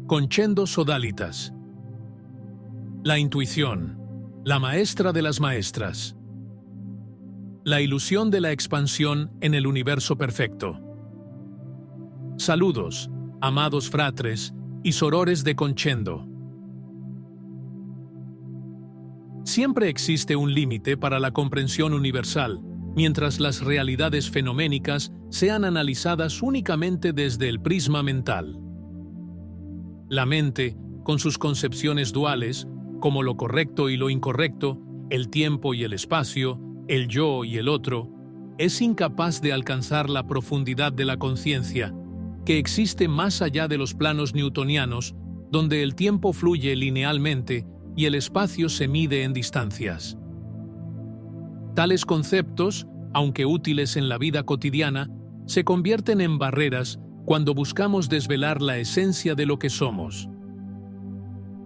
Concendo Sodalitas. La intuición, la maestra de las maestras. La ilusión de la expansión en el universo perfecto. Saludos, amados fratres y sorores de Concendo. Siempre existe un límite para la comprensión universal, mientras las realidades fenoménicas sean analizadas únicamente desde el prisma mental. La mente, con sus concepciones duales, como lo correcto y lo incorrecto, el tiempo y el espacio, el yo y el otro, es incapaz de alcanzar la profundidad de la conciencia, que existe más allá de los planos newtonianos, donde el tiempo fluye linealmente y el espacio se mide en distancias. Tales conceptos, aunque útiles en la vida cotidiana, se convierten en barreras cuando buscamos desvelar la esencia de lo que somos.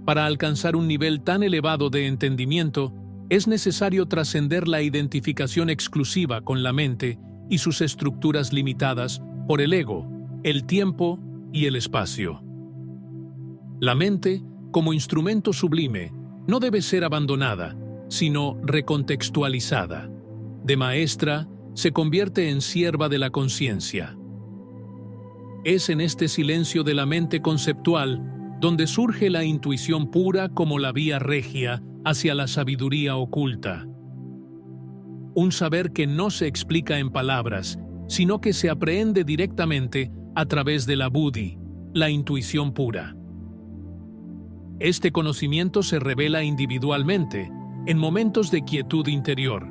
Para alcanzar un nivel tan elevado de entendimiento, es necesario trascender la identificación exclusiva con la mente y sus estructuras limitadas por el ego, el tiempo y el espacio. La mente, como instrumento sublime, no debe ser abandonada, sino recontextualizada. De maestra, se convierte en sierva de la conciencia. Es en este silencio de la mente conceptual donde surge la intuición pura como la vía regia hacia la sabiduría oculta. Un saber que no se explica en palabras, sino que se aprehende directamente a través de la buddhi, la intuición pura. Este conocimiento se revela individualmente, en momentos de quietud interior,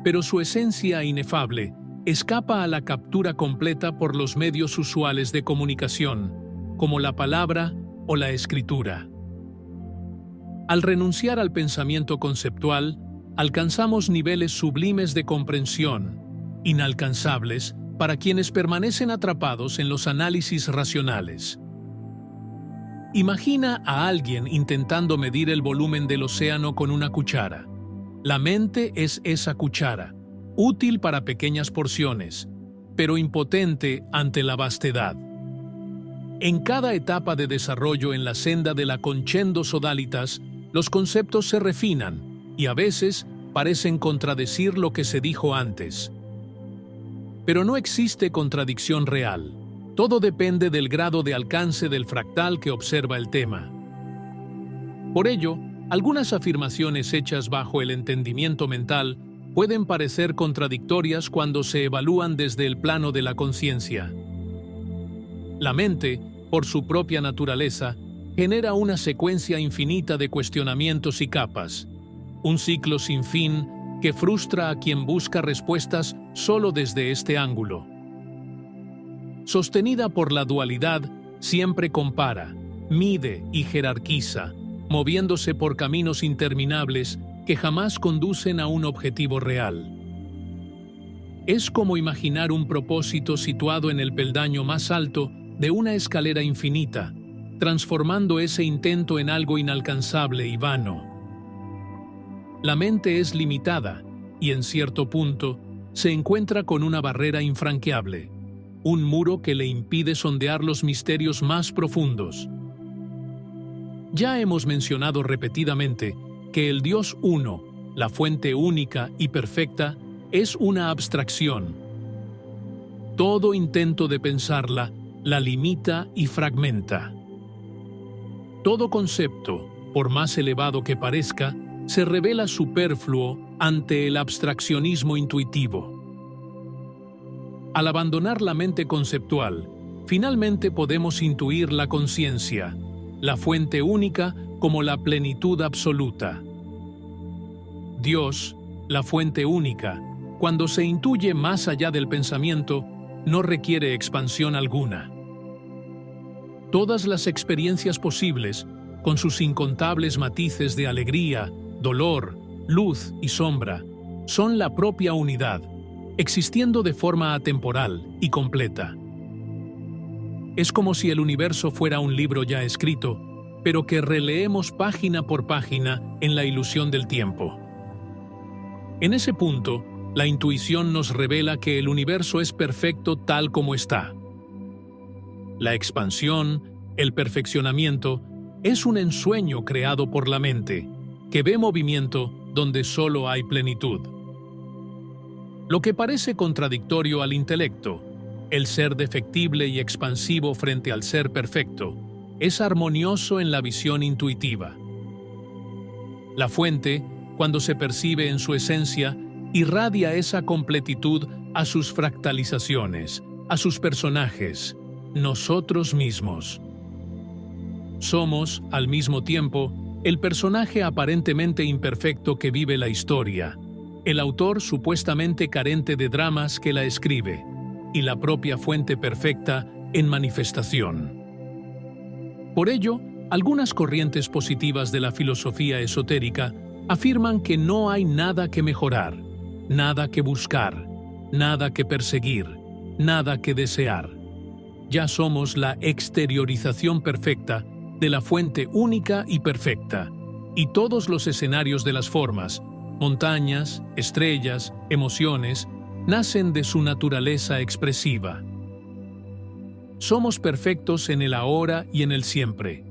pero su esencia inefable escapa a la captura completa por los medios usuales de comunicación, como la palabra o la escritura. Al renunciar al pensamiento conceptual, alcanzamos niveles sublimes de comprensión, inalcanzables para quienes permanecen atrapados en los análisis racionales. Imagina a alguien intentando medir el volumen del océano con una cuchara. La mente es esa cuchara, útil para pequeñas porciones, pero impotente ante la vastedad. En cada etapa de desarrollo en la senda de la Concendo Sodalitas, los conceptos se refinan y a veces parecen contradecir lo que se dijo antes. Pero no existe contradicción real. Todo depende del grado de alcance del fractal que observa el tema. Por ello, algunas afirmaciones hechas bajo el entendimiento mental pueden parecer contradictorias cuando se evalúan desde el plano de la conciencia. La mente, por su propia naturaleza, genera una secuencia infinita de cuestionamientos y capas, un ciclo sin fin que frustra a quien busca respuestas solo desde este ángulo. Sostenida por la dualidad, siempre compara, mide y jerarquiza, moviéndose por caminos interminables que jamás conducen a un objetivo real. Es como imaginar un propósito situado en el peldaño más alto de una escalera infinita, transformando ese intento en algo inalcanzable y vano. La mente es limitada y, en cierto punto, se encuentra con una barrera infranqueable, un muro que le impide sondear los misterios más profundos. Ya hemos mencionado repetidamente que el Dios Uno, la fuente única y perfecta, es una abstracción. Todo intento de pensarla la limita y fragmenta. Todo concepto, por más elevado que parezca, se revela superfluo ante el abstraccionismo intuitivo. Al abandonar la mente conceptual, finalmente podemos intuir la conciencia, la fuente única como la plenitud absoluta. Dios, la fuente única, cuando se intuye más allá del pensamiento, no requiere expansión alguna. Todas las experiencias posibles, con sus incontables matices de alegría, dolor, luz y sombra, son la propia unidad, existiendo de forma atemporal y completa. Es como si el universo fuera un libro ya escrito, pero que releemos página por página en la ilusión del tiempo. En ese punto, la intuición nos revela que el universo es perfecto tal como está. La expansión, El perfeccionamiento es un ensueño creado por la mente, que ve movimiento donde solo hay plenitud. Lo que parece contradictorio al intelecto, el ser defectible y expansivo frente al ser perfecto, es armonioso en la visión intuitiva. La fuente, cuando se percibe en su esencia, irradia esa completitud a sus fractalizaciones, a sus personajes, nosotros mismos. Somos, al mismo tiempo, el personaje aparentemente imperfecto que vive la historia, el autor supuestamente carente de dramas que la escribe, y la propia fuente perfecta en manifestación. Por ello, algunas corrientes positivas de la filosofía esotérica afirman que no hay nada que mejorar, nada que buscar, nada que perseguir, nada que desear. Ya somos la exteriorización perfecta de la fuente única y perfecta, y todos los escenarios de las formas, montañas, estrellas, emociones, nacen de su naturaleza expresiva. Somos perfectos en el ahora y en el siempre.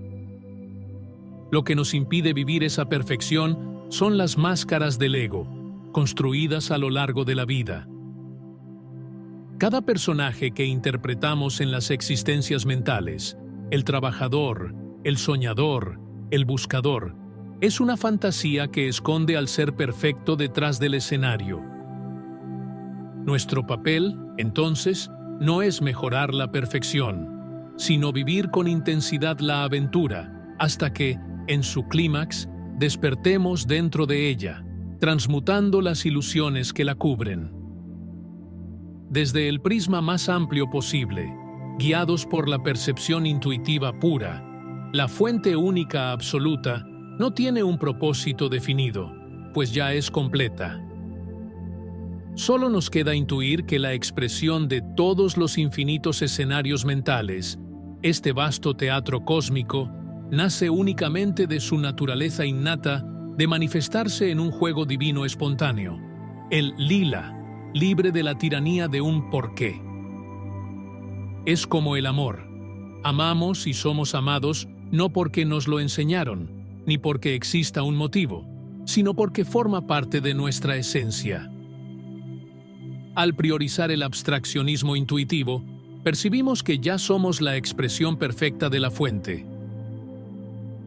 Lo que nos impide vivir esa perfección son las máscaras del ego, construidas a lo largo de la vida. Cada personaje que interpretamos en las existencias mentales, el trabajador, el soñador, el buscador, es una fantasía que esconde al ser perfecto detrás del escenario. Nuestro papel, entonces, no es mejorar la perfección, sino vivir con intensidad la aventura, hasta que, en su clímax, despertemos dentro de ella, transmutando las ilusiones que la cubren. Desde el prisma más amplio posible, guiados por la percepción intuitiva pura, la fuente única absoluta no tiene un propósito definido, pues ya es completa. Solo nos queda intuir que la expresión de todos los infinitos escenarios mentales, este vasto teatro cósmico, nace únicamente de su naturaleza innata de manifestarse en un juego divino espontáneo, el lila, libre de la tiranía de un porqué. Es como el amor. Amamos y somos amados no porque nos lo enseñaron, ni porque exista un motivo, sino porque forma parte de nuestra esencia. Al priorizar el abstraccionismo intuitivo, percibimos que ya somos la expresión perfecta de la fuente.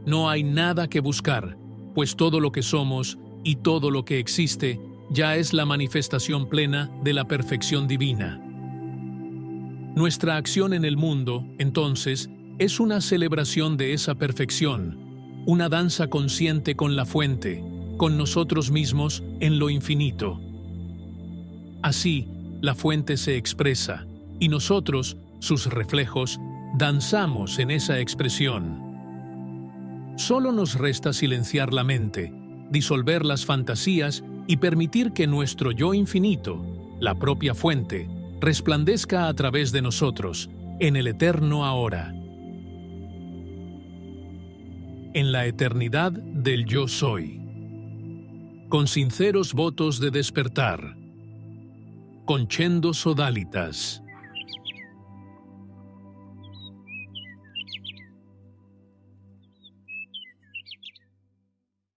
No hay nada que buscar, pues todo lo que somos y todo lo que existe ya es la manifestación plena de la perfección divina. Nuestra acción en el mundo, entonces, es una celebración de esa perfección, una danza consciente con la fuente, con nosotros mismos en lo infinito. Así, la fuente se expresa, y nosotros, sus reflejos, danzamos en esa expresión. Solo nos resta silenciar la mente, disolver las fantasías y permitir que nuestro yo infinito, la propia fuente, resplandezca a través de nosotros, en el eterno ahora. En la eternidad del yo soy. Con sinceros votos de despertar. Concendo sodalitas.